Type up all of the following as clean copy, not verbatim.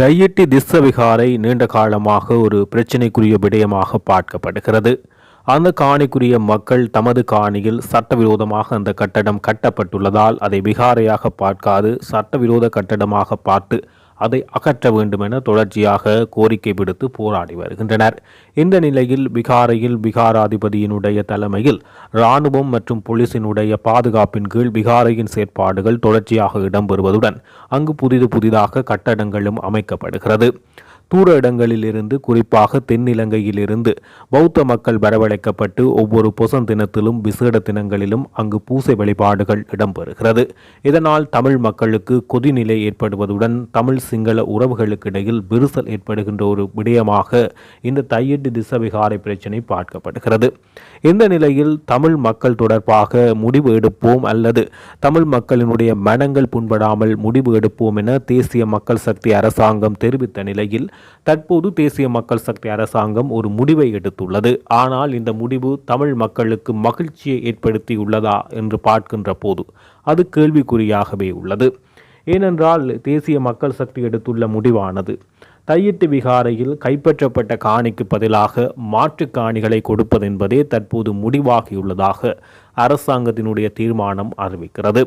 தையிட்டி திஸ்ஸவிகாரை நீண்ட காலமாக ஒரு பிரச்சினைக்குரிய விடயமாக பார்க்கப்படுகிறது. அந்த காணிக்குரிய மக்கள் தமது காணியில் சட்டவிரோதமாக அந்த கட்டடம் கட்டப்பட்டுள்ளதால் அதை விகாரையாக பார்க்காது சட்டவிரோத கட்டடமாக பார்த்து அதை அகற்ற வேண்டும் என தொடர்ச்சியாக கோரிக்கை விடுத்து போராடி வருகின்றனர். இந்த நிலையில் விகாரையில் விகாராதிபதியினுடைய தலைமையில் இராணுவம் மற்றும் போலீசினுடைய பாதுகாப்பின் கீழ் விகாரையின் செயற்பாடுகள் தொடர்ச்சியாக இடம்பெறுவதுடன் அங்கு புதிதாக கட்டடங்களும் அமைக்கப்படுகிறது. தூர இடங்களில் இருந்து குறிப்பாக தென்னிலங்கையிலிருந்து பௌத்த மக்கள் வரவழைக்கப்பட்டு ஒவ்வொரு பொசன் தினத்திலும் விசேட தினங்களிலும் அங்கு பூசை வழிபாடுகள் இடம்பெறுகிறது. இதனால் தமிழ் மக்களுக்கு கொதிநிலை ஏற்படுவதுடன் தமிழ் சிங்கள உறவுகளுக்கு இடையில் விரிசல் ஏற்படுகின்ற ஒரு விடயமாக இந்த தையிட்டி திஸ்ஸவிகாரை பிரச்சினை பார்க்கப்படுகிறது. இந்த நிலையில் தமிழ் மக்கள் தொடர்பாக முடிவு எடுப்போம் அல்லது தமிழ் மக்களினுடைய மனங்கள் புண்படாமல் முடிவு எடுப்போம் என தேசிய மக்கள் சக்தி அரசாங்கம் தெரிவித்த நிலையில் தற்போது தேசிய மக்கள் சக்தி அரசாங்கம் ஒரு முடிவை எடுத்துள்ளது. ஆனால் இந்த முடிவு தமிழ் மக்களுக்கு மகிழ்ச்சியை ஏற்படுத்தியுள்ளதா என்று பார்க்கின்ற போது அது கேள்விக்குறியாகவே உள்ளது. ஏனென்றால் தேசிய மக்கள் சக்தி எடுத்துள்ள முடிவானது தையிட்டி விகாரையில் கைப்பற்றப்பட்ட காணிக்கு பதிலாக மாற்று காணிகளை கொடுப்பது என்பதே தற்போது முடிவாகியுள்ளதாக அரசாங்கத்தினுடைய தீர்மானம் அறிவிக்கிறது.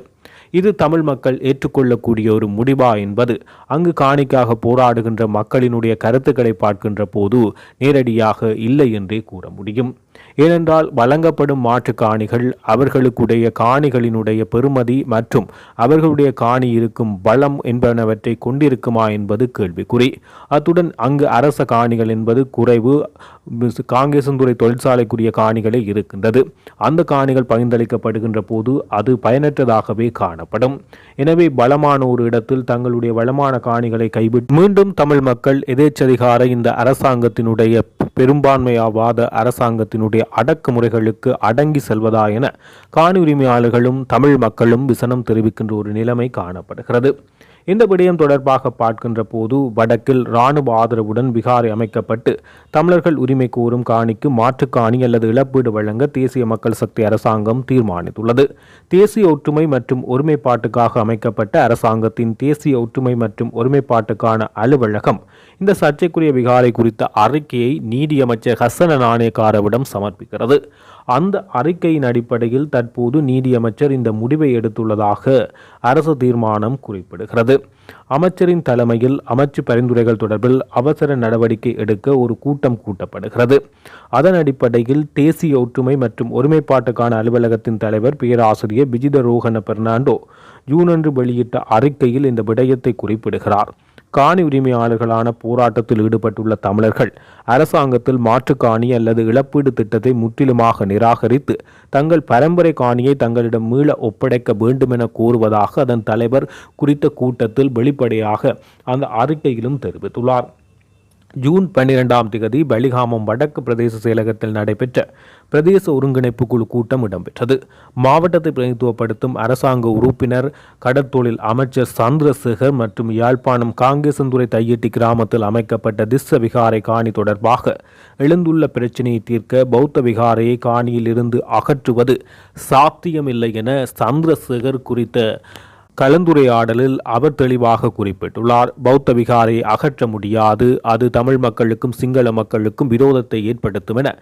இது தமிழ் மக்கள் ஏற்றுக்கொள்ளக்கூடிய ஒரு முடிவா என்பது அங்கு காணிக்காக போராடுகின்ற மக்களினுடைய கருத்துக்களை பார்க்கின்ற போது நேரடியாக இல்லை என்றே கூற முடியும். ஏனென்றால் வழங்கப்படும் மாற்று காணிகள் அவர்களுடைய காணிகளினுடைய பெறுமதி மற்றும் அவர்களுடைய காணி இருக்கும் வளம் என்பனவற்றை கொண்டிருக்குமா என்பது கேள்விக்குறி. அத்துடன் அங்கு அரச காணிகள் என்பது குறைவு. காங்கேசன்துறை தொழிற்சாலைக்குரிய காணிகளே இருக்கின்றது. அந்த காணிகள் பகிர்ந்தளிக்கப்படுகின்ற போது அது பயனற்றதாகவே காணப்படும். எனவே பலமான ஒரு இடத்தில் தங்களுடைய வளமான காணிகளை கைவிட்டு மீண்டும் தமிழ் மக்கள் எதேச்சதிகார இந்த அரசாங்கத்தினுடைய பெரும்பான்மையாவாத அரசாங்கத்தினுடைய அடக்குமுறைகளுக்கு அடங்கி செல்வதா என காணி உரிமையாளர்களும் தமிழ் மக்களும் விசனம் தெரிவிக்கின்ற ஒரு நிலைமை காணப்படுகிறது. இந்த விடயம் தொடர்பாக பார்க்கின்ற போது வடக்கில் இராணுவ ஆதரவுடன் விகாரை அமைக்கப்பட்டு தமிழர்கள் உரிமை கோரும் காணிக்கு மாற்று காணி அல்லது இழப்பீடு வழங்க தேசிய மக்கள் சக்தி அரசாங்கம் தீர்மானித்துள்ளது. தேசிய ஒற்றுமை மற்றும் ஒருமைப்பாட்டுக்காக அமைக்கப்பட்ட அரசாங்கத்தின் தேசிய ஒற்றுமை மற்றும் ஒருமைப்பாட்டுக்கான அலுவலகம் இந்த சர்ச்சைக்குரிய விகாரை குறித்த அறிக்கையை நீதியமைச்சர் ஹசன நாணயக்காரவிடம் சமர்ப்பிக்கிறது. அந்த அறிக்கையின் அடிப்படையில் தற்போது நீதியமைச்சர் இந்த முடிவை எடுத்துள்ளதாக அரசு தீர்மானம் குறிப்பிடுகிறது. அமைச்சரின் தலைமையில் அமைச்சு பரிந்துரைகள் தொடர்பில் அவசர நடவடிக்கை எடுக்க ஒரு கூட்டம் கூட்டப்படுகிறது. அதன் அடிப்படையில் தேசிய ஒற்றுமை மற்றும் ஒருமைப்பாட்டுக்கான அலுவலகத்தின் தலைவர் பேராசிரியர் விஜித ரோஹன பெர்னாண்டோ ஜூனன்று வெளியிட்ட அறிக்கையில் இந்த விடயத்தை குறிப்பிடுகிறார். காணி உரிமையாளர்களான போராட்டத்தில் ஈடுபட்டுள்ள தமிழர்கள் அரசாங்கத்தில் மாற்று காணி அல்லது இழப்பீடு திட்டத்தை முற்றிலுமாக நிராகரித்து தங்கள் பரம்பரை காணியை தங்களிடம் மீள ஒப்படைக்க வேண்டும் என கோருவதாக அதன் தலைவர் குறித்த கூட்டத்தில் வெளிப்படையாக அந்த அறிக்கையிலும் தெரிவித்துள்ளார். ஜூன் 12 பலிகாமம் வடக்கு பிரதேச செயலகத்தில் நடைபெற்ற பிரதேச ஒருங்கிணைப்பு குழு கூட்டம் இடம்பெற்றது. மாவட்டத்தை பிரதிநிதித்துவப்படுத்தும் அரசாங்க உறுப்பினர் கடற்தொழில் அமைச்சர் சந்திரசேகர் மற்றும் யாழ்ப்பாணம் காங்கேசன்துறை தையிட்டி கிராமத்தில் அமைக்கப்பட்ட திஸ்ஸவிகாரை காணி தொடர்பாக எழுந்துள்ள பிரச்சினையை தீர்க்க பௌத்த விகாரையை காணியில் இருந்து அகற்றுவது சாத்தியமில்லை என சந்திரசேகர் குறித்த கலந்துரையாடலில் அவர் தெளிவாக குறிப்பிட்டுள்ளார். பௌத்த விகாரை அகற்ற முடியாது, அது தமிழ் மக்களுக்கும் சிங்கள மக்களுக்கும் விரோதத்தை ஏற்படுத்தும் என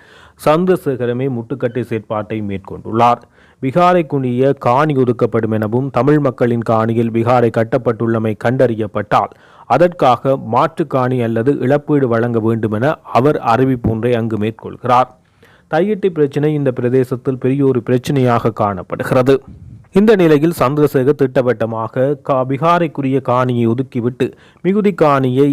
சந்திரசேகரமே முட்டுக்கட்டை செயற்பாட்டை மேற்கொண்டுள்ளார். விகாரைக்குரிய காணி ஒதுக்கப்படும் எனவும் தமிழ் மக்களின் காணியில் விகாரை கட்டப்பட்டுள்ளமை கண்டறியப்பட்டால் அதற்காக மாற்று காணி அல்லது இழப்பீடு வழங்க வேண்டும் என அவர் அறிவிப்பொன்றை அங்கு மேற்கொள்கிறார். தையிட்டி பிரச்சினை இந்த பிரதேசத்தில் பெரிய ஒரு பிரச்சனையாக காணப்படுகிறது. இந்த நிலையில் சந்திரசேகர் திட்டவட்டமாக விகாரைக்குரிய காணியை ஒதுக்கிவிட்டு மிகுதி காணியை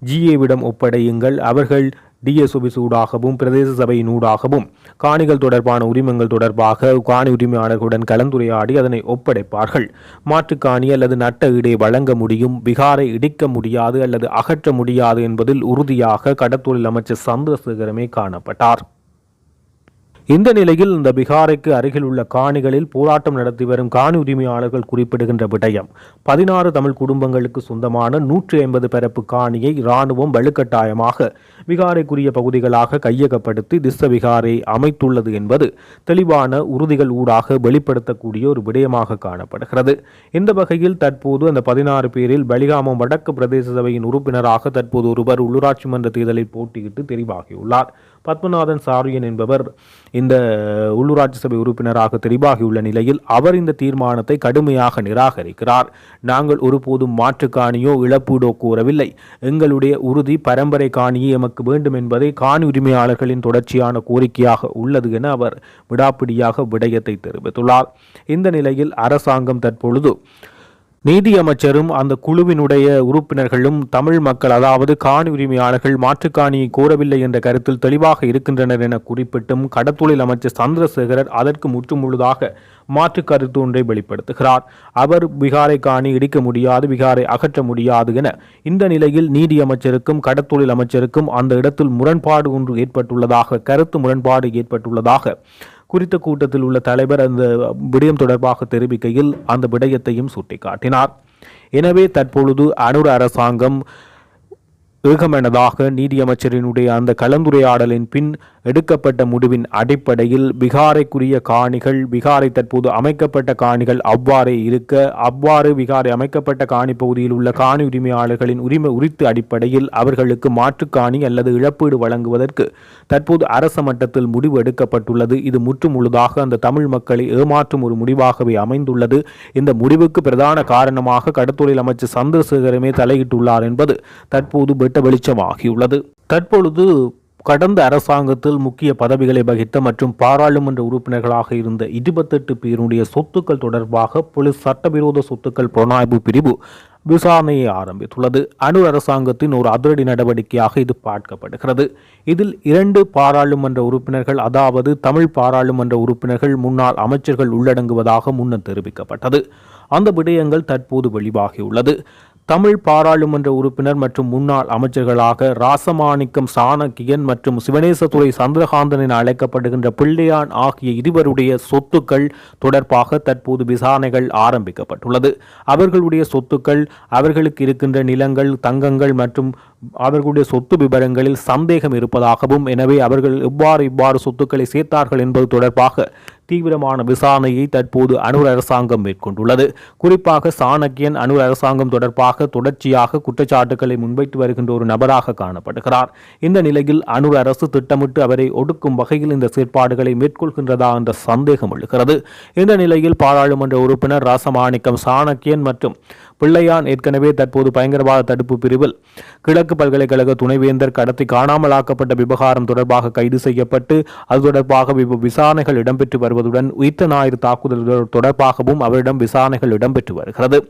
ஜிஏவிடம் ஒப்படையுங்கள், அவர்கள் டிஎஸ்ஓபிஸ் ஊடாகவும் பிரதேச சபையின் ஊடாகவும் காணிகள் தொடர்பான உரிமங்கள் தொடர்பாக காணி உரிமையாளர்களுடன் கலந்துரையாடி அதனை ஒப்படைப்பார்கள். மாற்று காணி அல்லது நட்ட ஈடை வழங்க முடியும், விகாரை இடிக்க முடியாது அல்லது அகற்ற முடியாது என்பதில் உறுதியாக கடற்தொழில் அமைச்சர் சந்திரசேகரமே காணப்பட்டார். இந்த நிலையில் இந்த பிகாரைக்கு அருகில் உள்ள காணிகளில் போராட்டம் நடத்தி வரும் காணி உரிமையாளர்கள் குறிப்பிடுகின்ற விடயம் 16 தமிழ் குடும்பங்களுக்கு சொந்தமான 150 பரப்பு காணியை இராணுவம் வலுக்கட்டாயமாக விகாரைக்குரிய பகுதிகளாக கையகப்படுத்தி திஸ்ஸ விகாரை அமைத்துள்ளது என்பது தெளிவான உறுதிகள் ஊடாக வெளிப்படுத்தக்கூடிய ஒரு விடயமாக காணப்படுகிறது. இந்த வகையில் தற்போது அந்த 16 பேரில் பலிகாமம் வடக்கு பிரதேச சபையின் உறுப்பினராக தற்போது ஒருவர் உள்ளூராட்சி மன்ற தேர்தலில் போட்டியிட்டு தெரிவாகியுள்ளார். பத்மநாதன் சாரியன் என்பவர் இந்த உள்ளூராட்சி சபை உறுப்பினராக தெரிவாகியுள்ள நிலையில் அவர் இந்த தீர்மானத்தை கடுமையாக நிராகரிக்கிறார். நாங்கள் ஒருபோதும் மாற்று காணியோ இழப்பீடோ கோரவில்லை. எங்களுடைய உறுதி பரம்பரை காணியே எமக்கு வேண்டும் என்பதை காணி உரிமையாளர்களின் தொடர்ச்சியான கோரிக்கையாக உள்ளது என அவர் விடாப்பிடியாக விடயத்தை தெரிவித்துள்ளார். இந்த நிலையில் அரசாங்கம் தற்பொழுது நீதியமைச்சரும் அந்த குழுவினுடைய உறுப்பினர்களும் தமிழ் மக்கள் அதாவது காணி உரிமையாளர்கள் மாற்றுக்காணியை கோரவில்லை என்ற கருத்தில் தெளிவாக இருக்கின்றனர் என குறிப்பிட்டும் கடத்தொழில் அமைச்சர் சந்திரசேகரர் அதற்கு முற்றுமுழுதாக மாற்று கருத்து ஒன்றை வெளிப்படுத்துகிறார். அவர் விகாரை காணி இடிக்க முடியாது, விகாரை அகற்ற முடியாது என இந்த நிலையில் நீதியமைச்சருக்கும் கடத்தொழில் அமைச்சருக்கும் அந்த இடத்தில் முரண்பாடு ஒன்று ஏற்பட்டுள்ளதாக கருத்து முரண்பாடு ஏற்பட்டுள்ளதாக குறித்த கூட்டத்தில் உள்ள தலைவர் அந்த விடயம் தொடர்பாக தெரிவிக்கையில் அந்த விடயத்தையும் சுட்டிக்காட்டினார். எனவே தற்பொழுது அனுர அரசாங்கம் ஏகமனதாக நீதியமைச்சரினுடைய அந்த கலந்துரையாடலின் பின் எடுக்கப்பட்ட முடிவின் அடிப்படையில் விகாரைக்குரிய காணிகள் விகாரை தற்போது அமைக்கப்பட்ட காணிகள் அவ்வாறே இருக்க அவ்வாறு விகாரை அமைக்கப்பட்ட காணி பகுதியில் உள்ள காணி உரிமையாளர்களின் உரித்து அடிப்படையில் அவர்களுக்கு மாற்றுக்காணி அல்லது இழப்பீடு வழங்குவதற்கு தற்போது அரச மட்டத்தில் முடிவு எடுக்கப்பட்டுள்ளது. இது முற்றுமுழுதாக அந்த தமிழ் மக்களை ஏமாற்றும் ஒரு முடிவாகவே அமைந்துள்ளது. இந்த முடிவுக்கு பிரதான காரணமாக கடத்தொழில் அமைச்சர் சந்திரசேகரமே தலையிட்டுள்ளார் என்பது தற்போது வெளிச்சமாகியுள்ளது. தற்பொழுது கடந்த அரசாங்கத்தில் முக்கிய பதவிகளை வகித்த மற்றும் பாராளுமன்ற உறுப்பினர்களாக இருந்த 28 பேருடைய சொத்துக்கள் தொடர்பாக போலீஸ் சட்டவிரோத சொத்துக்கள் புலனாய்வு பிரிவு விசாரணையை ஆரம்பித்துள்ளது. அனுர் அரசாங்கத்தின் ஒரு அதிரடி நடவடிக்கையாக இது பார்க்கப்படுகிறது. இதில் 2 பாராளுமன்ற உறுப்பினர்கள் அதாவது தமிழ் பாராளுமன்ற உறுப்பினர்கள் முன்னாள் அமைச்சர்கள் உள்ளடங்குவதாக முன்னர் தெரிவிக்கப்பட்டது. அந்த விடயங்கள் தற்போது வெளிவாகியுள்ளது. தமிழ் பாராளுமன்ற உறுப்பினர் மற்றும் முன்னாள் அமைச்சர்களாக ராசமாணிக்கம் சாணக்கியன் மற்றும் சிவனேசதுரை சந்திரகாந்தன் என அழைக்கப்படுகின்ற பிள்ளையான் ஆகிய இருவருடைய சொத்துக்கள் தொடர்பாக தற்போது விசாரணைகள் ஆரம்பிக்கப்பட்டுள்ளது. அவர்களுடைய சொத்துக்கள் அவர்களுக்கு இருக்கின்ற நிலங்கள் தங்கங்கள் மற்றும் அவர்களுடைய சொத்து விவரங்களில் சந்தேகம் இருப்பதாகவும் எனவே அவர்கள் இவ்வாறு சொத்துக்களை சேர்த்தார்கள் என்பது தொடர்பாக தீவிரமான விசாரணையை தற்போது அனுர் அரசாங்கம் மேற்கொண்டுள்ளது. குறிப்பாக சாணக்கியன் அனுர் அரசாங்கம் தொடர்பாக தொடர்ச்சியாக குற்றச்சாட்டுக்களை முன்வைத்து வருகின்ற ஒரு நபராக காணப்படுகிறார். இந்த நிலையில் அனுர் அரசு திட்டமிட்டு அவரை ஒடுக்கும் வகையில் இந்த செயற்பாடுகளை மேற்கொள்கின்றதா என்ற சந்தேகம் எழுகிறது. இந்த நிலையில் பாராளுமன்ற உறுப்பினர் ராசமாணிக்கம் சாணக்கியன் மற்றும் பிள்ளையான் ஏற்கனவே தற்போது பயங்கரவாத தடுப்பு பிரிவில் கிழக்கு பல்கலைக்கழக துணைவேந்தர் கடத்தி காணாமலாக்கப்பட்ட விவகாரம் தொடர்பாக கைது செய்யப்பட்டு அது தொடர்பாக விசாரணைகள் இடம்பெற்று வருவதுடன் உயிர்த்த ஞாயிறு தாக்குதல் தொடர்பாகவும் அவரிடம் விசாரணைகள் இடம்பெற்று வருகிறது.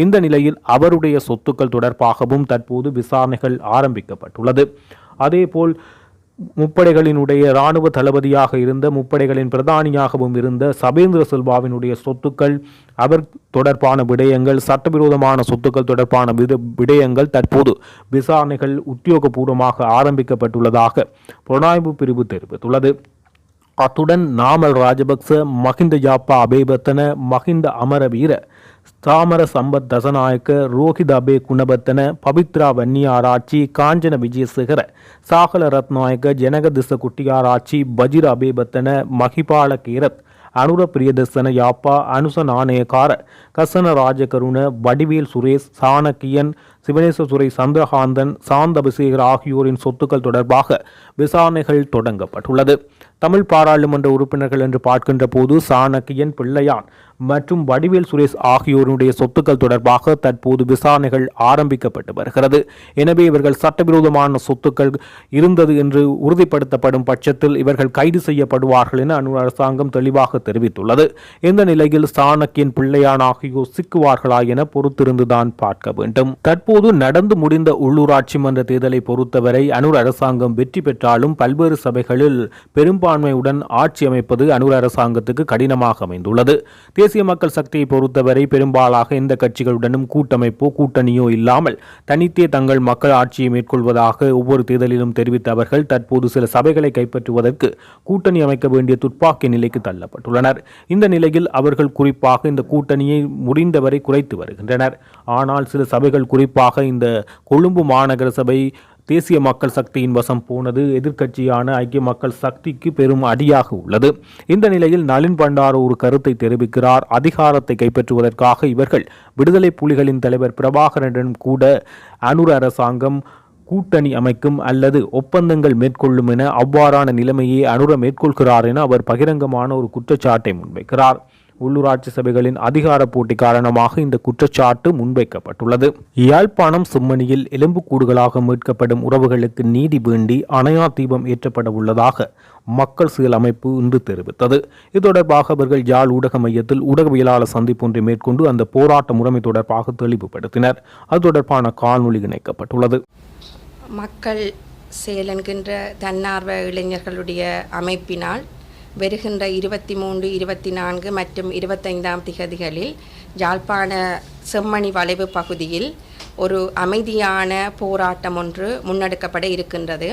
இந்த நிலையில் அவருடைய சொத்துக்கள் தொடர்பாகவும் தற்போது விசாரணைகள் ஆரம்பிக்கப்பட்டுள்ளது. அதேபோல் முப்படைகளினுடைய இராணுவ தளபதியாக இருந்த முப்படைகளின் பிரதானியாகவும் இருந்த சபேந்திர சில்வாவினுடைய சொத்துக்கள் அவர் தொடர்பான விடயங்கள் சட்டவிரோதமான சொத்துக்கள் தொடர்பான விடயங்கள் தற்போது விசாரணைகள் உத்தியோகபூர்வமாக ஆரம்பிக்கப்பட்டுள்ளதாக புலனாய்வு பிரிவு தெரிவித்துள்ளது. அத்துடன் நாமல் ராஜபக்ச மஹிந்த யாப்பா அபேபத்தன மஹிந்த அமரவீர தாமர சம்பத் தசநாயக்க ரோஹித் அபே குணபத்தன பவித்ரா வன்னியாராட்சி காஞ்சன விஜயசேகர சாகல ரத்நாயக்க ஜனகதிச குட்டியாராட்சி பஜிர அபேபத்தன மகிபால கேரத் அனுர பிரியதர்சன யாப்பா அனுச நாணயக்கார கசன ராஜகருண வடிவேல் சுரேஷ் சாணக்கியன் சிவனேசதுரை சந்திரகாந்தன் சாந்த அபிஷேகர் ஆகியோரின் சொத்துக்கள் தொடர்பாக விசாரணைகள் தொடங்கப்பட்டுள்ளது. தமிழ் பாராளுமன்ற உறுப்பினர்கள் என்று பார்க்கின்ற போது சாணக்கியன் பிள்ளையான் மற்றும் வடிவேல் சுரேஷ் ஆகியோருடைய சொத்துக்கள் தொடர்பாக தற்போது விசாரணைகள் ஆரம்பிக்கப்பட்டு வருகிறது. எனவே இவர்கள் சட்டவிரோதமான சொத்துக்கள் இருந்தது என்று உறுதிப்படுத்தப்படும் பட்சத்தில் இவர்கள் கைது செய்யப்படுவார்கள் என அனுர் அரசாங்கம் தெளிவாக தெரிவித்துள்ளது. இந்த நிலையில் சாணக்கியன் பிள்ளையான் ஆகியோர் சிக்குவார்களா என பொறுத்திருந்துதான் பார்க்க வேண்டும். தற்போது தற்போது நடந்து முடிந்த உள்ளூராட்சி மன்ற தேர்தலை பொறுத்தவரை அனுர் அரசாங்கம் வெற்றி பெற்றாலும் பல்வேறு சபைகளில் பெரும்பான்மையுடன் ஆட்சி அமைப்பது அனுர் அரசாங்கத்துக்கு கடினமாக அமைந்துள்ளது. தேசிய மக்கள் சக்தியை பொறுத்தவரை பெரும்பாலாக எந்த கட்சிகளுடனும் கூட்டமைப்போ கூட்டணியோ இல்லாமல் தனித்தே தங்கள் மக்கள் ஆட்சியை மேற்கொள்வதாக ஒவ்வொரு தேர்தலிலும் தெரிவித்த அவர்கள் தற்போது சில சபைகளை கைப்பற்றுவதற்கு கூட்டணி அமைக்க வேண்டிய துப்பாக்கி நிலைக்கு தள்ளப்பட்டுள்ளனர். இந்த நிலையில் அவர்கள் குறிப்பாக இந்த கூட்டணியை முடிந்தவரை குறைத்து வருகின்றனர். ஆனால் சில சபைகள் குறிப்பாக இந்த கொழும்பு மாநகர சபை தேசிய மக்கள் சக்தியின் வசம் போனது எதிர்க்கட்சியான ஐக்கிய மக்கள் சக்திக்கு பெரும் அடியாக உள்ளது. இந்த நிலையில் நளின் பண்டார ஒரு கருத்தை தெரிவிக்கிறார். அதிகாரத்தை கைப்பற்றுவதற்காக இவர்கள் விடுதலை புலிகளின் தலைவர் பிரபாகரனுடன் கூட அனுர அரசாங்கம் கூட்டணி அமைக்கும் அல்லது ஒப்பந்தங்கள் மேற்கொள்ளும் என அவ்வாறான நிலைமையை அனுர மேற்கொள்கிறார் என அவர் பகிரங்கமான ஒரு குற்றச்சாட்டை முன்வைக்கிறார். உள்ளூராட்சி சபைகளின் அதிகார போட்டி காரணமாக இந்த குற்றச்சாட்டு முன்வைக்கப்பட்டுள்ளது. யாழ்ப்பாணம் செம்மணியில் எலும்புக்கூடுகளாக மீட்கப்படும் உறவுகளுக்கு நீதி வேண்டி அணையா தீபம் ஏற்றப்பட உள்ளதாக மக்கள் செயல் அமைப்பு இன்று தெரிவித்தது. இது தொடர்பாக அவர்கள் யாழ் ஊடக மையத்தில் ஊடகவியலாளர் சந்திப்பு ஒன்றை மேற்கொண்டு அந்த போராட்ட முறைமை தொடர்பாக தெளிவுபடுத்தினர். அது தொடர்பான காணொலி இணைக்கப்பட்டுள்ளது. மக்கள் செயல் என்கின்ற தன்னார்வ இளைஞர்களுடைய அமைப்பினால் வருகின்ற 23, 24 மற்றும் 25ஆம் திகதிகளில் யாழ்ப்பாண செம்மணி வளைவு பகுதியில் ஒரு அமைதியான போராட்டம் ஒன்று முன்னெடுக்கப்பட இருக்கின்றது.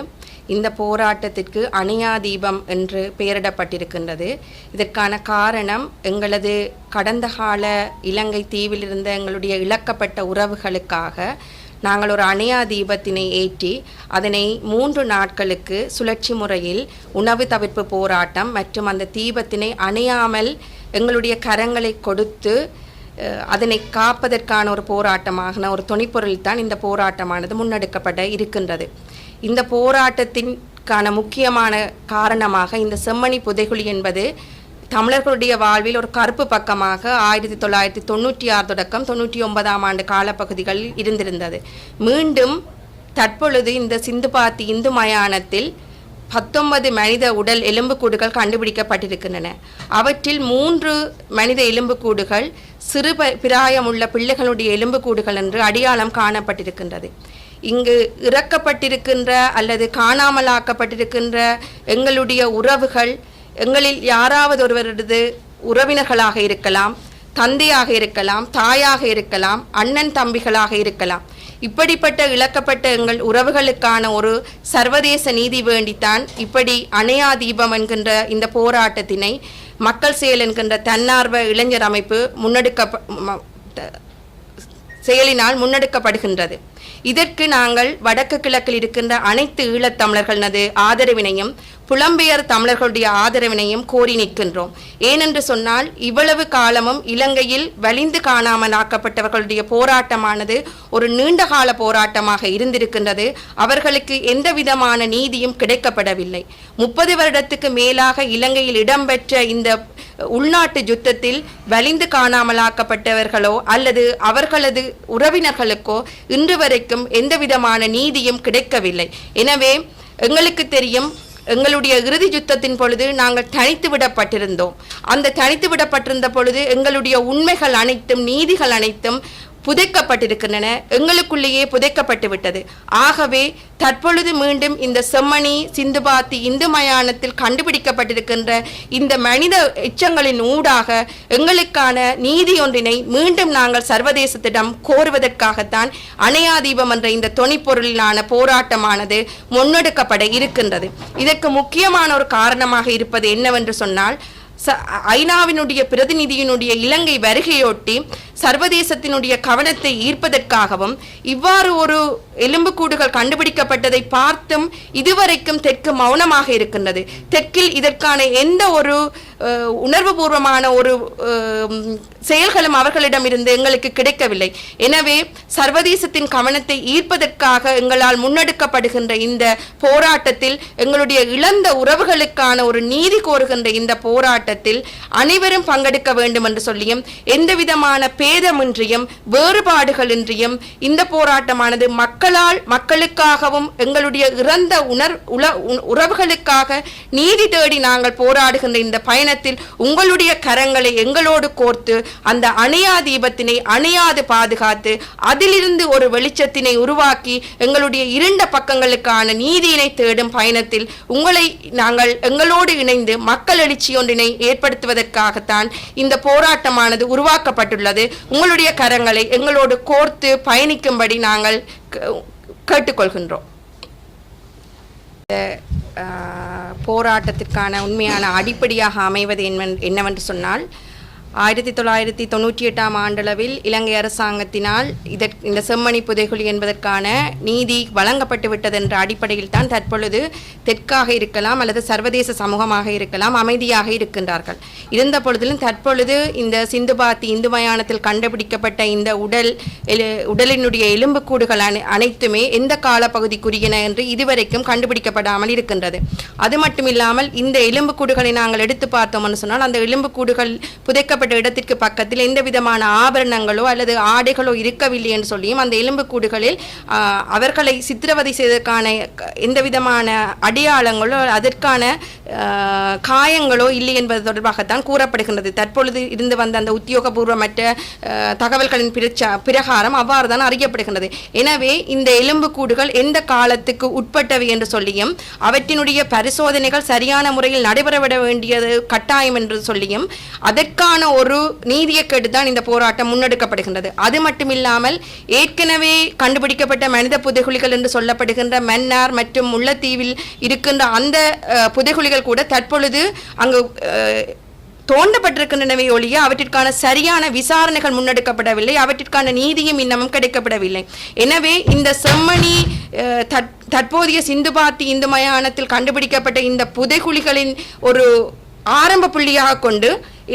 இந்த போராட்டத்திற்கு அணையா தீபம் என்று பெயரிடப்பட்டிருக்கின்றது. இதற்கான காரணம் எங்களது கடந்த கால இலங்கை தீவில் இருந்த எங்களுடைய இழக்கப்பட்ட உறவுகளுக்காக நாங்கள் ஒரு அணையா தீபத்தினை ஏற்றி அதனை 3 நாட்களுக்கு சுழற்சி முறையில் உணவு தவிர்ப்பு போராட்டம் மற்றும் அந்த தீபத்தினை அணையாமல் எங்களுடைய கரங்களை கொடுத்து அதனை காப்பதற்கான ஒரு போராட்டமாக ஒரு துணைப்பொருள் தான் இந்த போராட்டமானது முன்னெடுக்கப்பட இருக்கின்றது. இந்த போராட்டத்திற்கான முக்கியமான காரணமாக இந்த செம்மணி புதைகுழி என்பது தமிழர்களுடைய வாழ்வில் ஒரு கருப்பு பக்கமாக 1996 தொடக்கம் 99ஆம் ஆண்டு காலப்பகுதிகளில் இருந்திருந்தது. மீண்டும் தற்பொழுது இந்த சிந்துபாத்தி இந்து மயானத்தில் 19 மனித உடல் எலும்புக்கூடுகள் கண்டுபிடிக்கப்பட்டிருக்கின்றன. அவற்றில் 3 மனித எலும்புக்கூடுகள் சிறு பிராயமுள்ள பிள்ளைகளுடைய எலும்புக்கூடுகள் என்று அடையாளம் காணப்பட்டிருக்கின்றது. இங்கு இறக்கப்பட்டிருக்கின்ற அல்லது காணாமலாக்கப்பட்டிருக்கின்ற எங்களுடைய உறவுகள் எங்களில் யாராவது ஒருவரது உறவினர்களாக இருக்கலாம், தந்தையாக இருக்கலாம், தாயாக இருக்கலாம், அண்ணன் தம்பிகளாக இருக்கலாம். இப்படிப்பட்ட இழக்கப்பட்ட எங்கள் உறவுகளுக்கான ஒரு சர்வதேச நீதி வேண்டித்தான் இப்படி அணையா தீபம் என்கின்ற இந்த போராட்டத்தினை மக்கள் செயல் என்கின்ற தன்னார்வ இளைஞர் அமைப்பு செயலினால் முன்னெடுக்கப்படுகின்றது. இதற்கு நாங்கள் வடக்கு கிழக்கில் இருக்கின்ற அனைத்து ஈழத்தமிழர்களது ஆதரவினையும் புலம்பெயர் தமிழர்களுடைய ஆதரவினையும் கோரி நிற்கின்றோம். ஏனென்று சொன்னால் இவ்வளவு காலமும் இலங்கையில் வலிந்து காணாமல் ஆக்கப்பட்டவர்களுடைய போராட்டமானது ஒரு நீண்டகால போராட்டமாக இருந்திருக்கின்றது. அவர்களுக்கு எந்த விதமான நீதியும் கிடைக்கப்படவில்லை. 30 வருடத்துக்கு மேலாக இலங்கையில் இடம்பெற்ற இந்த உள்நாட்டு யுத்தத்தில் வலிந்து காணாமலாக்கப்பட்டவர்களோ அல்லது அவர்களது உறவினர்களுக்கோ இன்று வரைக்கும் எந்த விதமான நீதியும் கிடைக்கவில்லை. எனவே எங்களுக்கு தெரியும், எங்களுடைய இறுதி யுத்தத்தின் பொழுது நாங்கள் தனித்து விடப்பட்டிருந்தோம். அந்த தனித்து விடப்பட்டிருந்த பொழுது எங்களுடைய உண்மைகள் அனைத்தும் நீதிகள் அனைத்தும் புதைக்கப்பட்டிருக்கின்றன, எங்களுக்குள்ளேயே புதைக்கப்பட்டு விட்டது. ஆகவே தற்பொழுது மீண்டும் இந்த செம்மணி சிந்துபாத்தி இந்து மயானத்தில் கண்டுபிடிக்கப்பட்டிருக்கின்ற இந்த மனித எச்சங்களின் ஊடாக எங்களுக்கான நீதி ஒன்றினை மீண்டும் நாங்கள் சர்வதேசத்திடம் கோருவதற்காகத்தான் அணையா தீபம் என்ற இந்த தொனிப்பொருளிலான போராட்டமானது முன்னெடுக்கப்பட இருக்கின்றது. இதற்கு முக்கியமான ஒரு காரணமாக இருப்பது என்னவென்று சொன்னால், ஐநாவினுடைய பிரதிநிதியினுடைய இலங்கை வருகையொட்டி சர்வதேசத்தினுடைய கவனத்தை ஈர்ப்பதற்காகவும் இவ்வாறு ஒரு எலும்புக்கூடுகள் கண்டுபிடிக்கப்பட்டதை பார்த்தும் இதுவரைக்கும் தெற்கு மௌனமாக இருக்கின்றது. தெற்கில் இதற்கான எந்த ஒரு உணர்வுபூர்வமான ஒரு செயல்களும் அவர்களிடம் இருந்து எங்களுக்கு கிடைக்கவில்லை. எனவே சர்வதேசத்தின் கவனத்தை ஈர்ப்பதற்காக எங்களால் முன்னெடுக்கப்படுகின்ற இந்த போராட்டத்தில் எங்களுடைய இழந்த உறவுகளுக்கான ஒரு நீதி கோருகின்ற இந்த போராட்டத்தில் அனைவரும் பங்கெடுக்க வேண்டும் என்று சொல்லியும் எந்த விதமான பேதமின்றியும் வேறுபாடுகளின்றியும் இந்த போராட்டமானது மக்கள் மக்களால் மக்களுக்காகவும் எங்களுடைய இறந்த உறவுகளுக்காக நீதி தேடி நாங்கள் போராடுகின்ற இந்த பயணத்தில் உங்களுடைய கரங்களை எங்களோடு கோர்த்து அந்த அணையா தீபத்தினை அணையாது பாதுகாத்து அதிலிருந்து ஒரு வெளிச்சத்தினை உருவாக்கி எங்களுடைய இருண்ட பக்கங்களுக்கான நீதியினை தேடும் பயணத்தில் உங்களை நாங்கள் எங்களோடு இணைந்து மக்கள் எழுச்சி ஒன்றினை ஏற்படுத்துவதற்காகத்தான் இந்த போராட்டமானது உருவாக்கப்பட்டுள்ளது. உங்களுடைய கரங்களை எங்களோடு கோர்த்து பயணிக்கும்படி நாங்கள் கேட்டுக்கொள்கின்றோம். போராட்டத்திற்கான உண்மையான அடிப்படையாக அமைவது என்னவென்று சொன்னால் 1998 ஆண்டளவில் இலங்கை அரசாங்கத்தினால் இந்த செம்மணி புதைகுழி என்பதற்கான நீதி வழங்கப்பட்டு விட்டது என்ற அடிப்படையில் தான் தற்பொழுது தெற்காக இருக்கலாம் அல்லது சர்வதேச சமூகமாக இருக்கலாம் அமைதியாக இருக்கின்றார்கள். இருந்த பொழுதிலும் தற்பொழுது இந்த சிந்துபாத்தி இந்து மயானத்தில் கண்டுபிடிக்கப்பட்ட இந்த உடலினுடைய எலும்புக்கூடுகள் அனைத்துமே எந்த காலப்பகுதிக்குரியன என்று இதுவரைக்கும் கண்டுபிடிக்கப்படாமல் இருக்கின்றது. அது மட்டுமில்லாமல் இந்த எலும்புக்கூடுகளை நாங்கள் எடுத்து பார்த்தோம்னு சொன்னால் அந்த எலும்புக்கூடுகள் புதைக்கப்பட்ட இடத்திற்கு பக்கத்தில் எந்த விதமான ஆபரணங்களோ அல்லது ஆடைகளோ இருக்கவில்லை என்று சொல்லியும் அந்த எலும்புக்கூடுகளில் அவர்களை சித்திரவதை செய்வதற்கான எந்த விதமான அடையாளங்களோ அதற்கான காயங்களோ இல்லை என்பது தொடர்பாகத்தான் கூறப்படுகின்றது. தற்பொழுது இருந்து வந்த அந்த உத்தியோகபூர்வமற்ற தகவல்களின் பிரகாரம் அவ்வாறு தான் அறியப்படுகின்றது. எனவே இந்த எலும்புக்கூடுகள் எந்த காலத்துக்கு உட்பட்டவை என்று சொல்லியும் அவற்றினுடைய பரிசோதனைகள் சரியான முறையில் நடைபெறவிட வேண்டியது கட்டாயம் என்று சொல்லியும் அதற்கான ஒரு நீதியை கேட்டுதான் இந்த போராட்டம் முன்னெடுக்கப்படுகின்றது. அது மட்டுமில்லாமல் ஏற்கனவே கண்டுபிடிக்கப்பட்ட மனித புதைகுழிகள் என்று சொல்லப்படுகின்ற மன்னார் மற்றும் முல்லைத்தீவில் இருக்கின்ற அந்த புதைகுழிகள் கூட தற்பொழுது அங்கு தோண்டப்பட்டிருக்கின்றனவே ஒழிய அவற்றிற்கான சரியான விசாரணைகள் முன்னெடுக்கப்படவில்லை, அவற்றிற்கான நீதியும் இன்னமும் கிடைக்கப்படவில்லை. எனவே இந்த செம்மணி தற்போதைய சிந்துபாத்தி இந்து மயானத்தில் கண்டுபிடிக்கப்பட்ட இந்த புதைகுழிகளின் ஒரு ஆரம்ப புள்ளியாக கொண்டு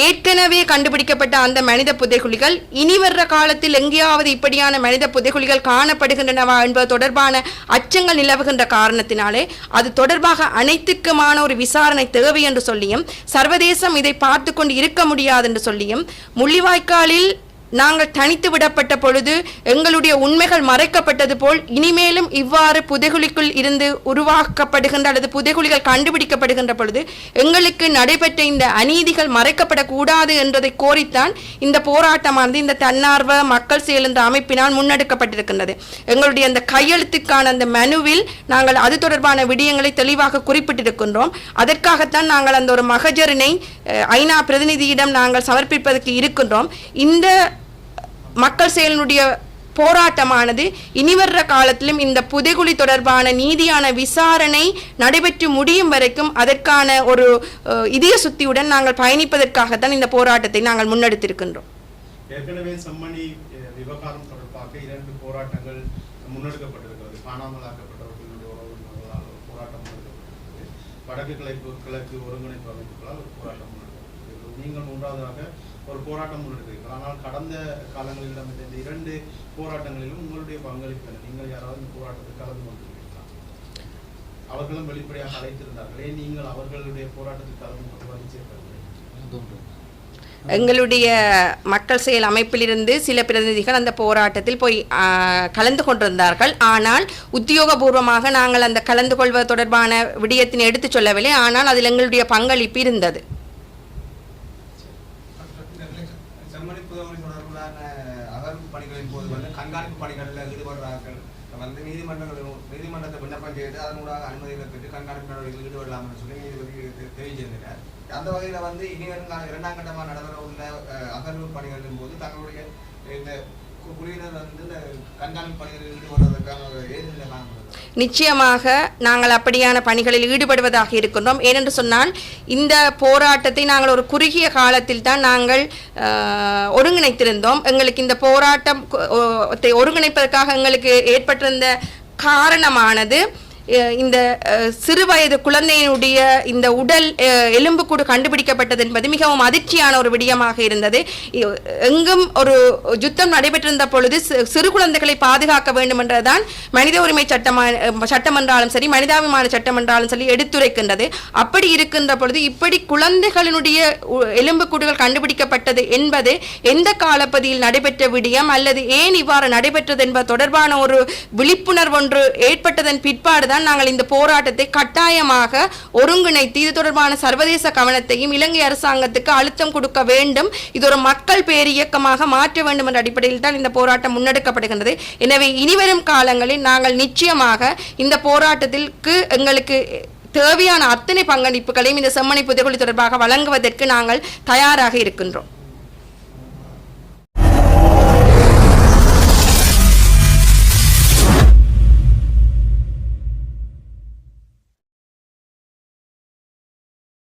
ஏற்கனவே கண்டுபிடிக்கப்பட்ட அந்த மனித புதைகுழிகள் இனி வர்ற காலத்தில் எங்கேயாவது இப்படியான மனித புதைகுழிகள் காணப்படுகின்றனவா என்பது தொடர்பான அச்சங்கள் நிலவுகின்ற காரணத்தினாலே அது தொடர்பாக அனைத்துக்குமான ஒரு விசாரணை தேவை என்று சொல்லியும் சர்வதேசம் இதை பார்த்து கொண்டு இருக்க முடியாது என்று சொல்லியும் முள்ளிவாய்க்காலில் நாங்கள் தனித்து விடப்பட்ட பொழுது எங்களுடைய உண்மைகள் மறைக்கப்பட்டது போல் இனிமேலும் இவ்வாறு புதைகுழிக்குள் இருந்து உருவாக்கப்படுகின்ற அல்லது புதைகுழிகள் கண்டுபிடிக்கப்படுகின்ற பொழுது எங்களுக்கு நடைபெற்ற இந்த அநீதிகள் மறைக்கப்படக்கூடாது என்பதை கோரித்தான் இந்த போராட்டமானது இந்த தன்னார்வ மக்கள் செயல் என்ற அமைப்பினால் முன்னெடுக்கப்பட்டிருக்கின்றது. எங்களுடைய அந்த கையெழுத்துக்கான அந்த மனுவில் நாங்கள் அது தொடர்பான விடயங்களை தெளிவாக குறிப்பிட்டிருக்கின்றோம். அதற்காகத்தான் நாங்கள் அந்த ஒரு மகஜரினை ஐநா பிரதிநிதியிடம் நாங்கள் சமர்ப்பிப்பதற்கு இருக்கின்றோம். இந்த மக்கள் செயலினுடைய போராட்டமானது இனிவர்ற காலத்திலும் இந்த புதைகுழி தொடர்பான நீதியான விசாரணை நடைபெற்று முடியும் வரைக்கும் அதற்கான ஒரு இதய சுத்தியுடன் நாங்கள் பயணிப்பதற்காகத்தான் இந்த போராட்டத்தை நாங்கள் முன்னெடுத்திருக்கின்றோம். ஏற்கனவே செம்மணி விவகாரம் தொடர்பாக 2 போராட்டங்கள் முன்னெடுக்கப்பட்டிருக்கிறது. காணாமலாக்கப்பட்டவர்களுடைய போராட்டம் முன்னெடுக்கப்பட்டிருக்கிறது. வடக்கு கிழக்கு ஒருங்கிணைப்பு அமைப்புகளால் போராட்டம் முன்னெடுக்கப்பட்டிருக்கிறது. நீங்கள் 3வதாக ஒரு போராட்டம் முன்னெடுக்கிறீர்கள். ஆனால் கடந்த காலங்களில் இந்த 2 போராட்டங்களிலும் உங்களுடைய பங்களிப்பு நீங்கள் யாராவது இந்த போராட்டத்தில் கலந்து கொண்டிருக்கிறீர்களா? அவர்களும் வெளிப்படையாக அழைத்திருந்தார்களே, நீங்கள் அவர்களுடைய போராட்டத்தில் கலந்து கொண்டு வலிச்சேர்க்கவில்லை. எங்களுடைய மக்கள் செயல் அமைப்பிலிருந்து சில பிரதிநிதிகள் அந்த போராட்டத்தில் போய் கலந்து கொண்டிருந்தார்கள். ஆனால் உத்தியோகபூர்வமாக நாங்கள் அந்த கலந்து கொள்வது தொடர்பான விடயத்தினை எடுத்துச் சொல்லவில்லை. ஆனால் அதில் எங்களுடைய பங்களிப்பு இருந்தது. கண்காணிப்பு பணிகளில் ஈடுபடுறார்கள் நீதிமன்றத்தை விண்ணப்பம் செய்து அதனூடாக அனுமதிகளை பெற்று கண்காணிப்பு நடவடிக்கையில் ஈடுபடலாம் என்று சொல்லி நீதிபதி தெரிவிச்சிருந்தனர். அந்த வகையில் இனி வரும் 2ஆம் கட்டமாக நடைபெற உள்ள அகழ்வு பணிகளின் போது தங்களுடைய இந்த குழுவினர் கண்காணிப்பு பணிகளில் ஈடுபடுவதற்கான ஏதுநிலை காணப்படுகிறது. நிச்சயமாக நாங்கள் அப்படியான பணிகளில் ஈடுபடுவதாக இருக்கின்றோம். ஏனென்று சொன்னால் இந்த போராட்டத்தை நாங்கள் ஒரு குறுகிய காலத்தில் தான் நாங்கள் ஒருங்கிணைத்திருந்தோம். எங்களுக்கு இந்த போராட்டம் ஒருங்கிணைப்பதற்காக எங்களுக்கு ஏற்பட்டிருந்த காரணமானது இந்த சிறுவயது குழந்தையினுடைய இந்த உடல் எலும்புக்கூடு கண்டுபிடிக்கப்பட்டது என்பது மிகவும் அதிர்ச்சியான ஒரு விடயமாக இருந்தது. எங்கும் ஒரு யுத்தம் நடைபெற்றிருந்த பொழுது சிறு குழந்தைகளை பாதுகாக்க வேண்டும் என்றுதான் மனித உரிமை சட்டம் என்றாலும் சரி, மனிதாபிமான சட்டம் என்றாலும் சரி எடுத்துரைக்கின்றது. அப்படி இருக்கின்ற பொழுது இப்படி குழந்தைகளினுடைய எலும்புக்கூடுகள் கண்டுபிடிக்கப்பட்டது என்பது எந்த காலப்பகுதியில் நடைபெற்ற விடயம் அல்லது ஏன் இவ்வாறு நடைபெற்றது என்பது தொடர்பான ஒரு விழிப்புணர்வு ஒன்று ஏற்பட்டதன் பிற்பாடு நாங்கள் இந்த போராட்டத்தை கட்டாயமாக ஒருங்கிணைத்து இது தொடர்பான சர்வதேச கவனத்தையும் இலங்கை அரசாங்கத்துக்கு அழுத்தம் கொடுக்க வேண்டும். இது ஒரு மக்கள் பேரியக்கமாக மாற்ற வேண்டும் என்ற அடிப்படையில் தான் இந்த போராட்டம் முன்னெடுக்கப்படுகின்றது. எனவே இனிவரும் காலங்களில் நாங்கள் நிச்சயமாக இந்த போராட்டத்திற்கு எங்களுக்கு தேவையான அத்தனை பங்களிப்புகளையும் இந்த செம்மணி புதைகுழி தொடர்பாக வழங்குவதற்கு நாங்கள் தயாராக இருக்கின்றோம்.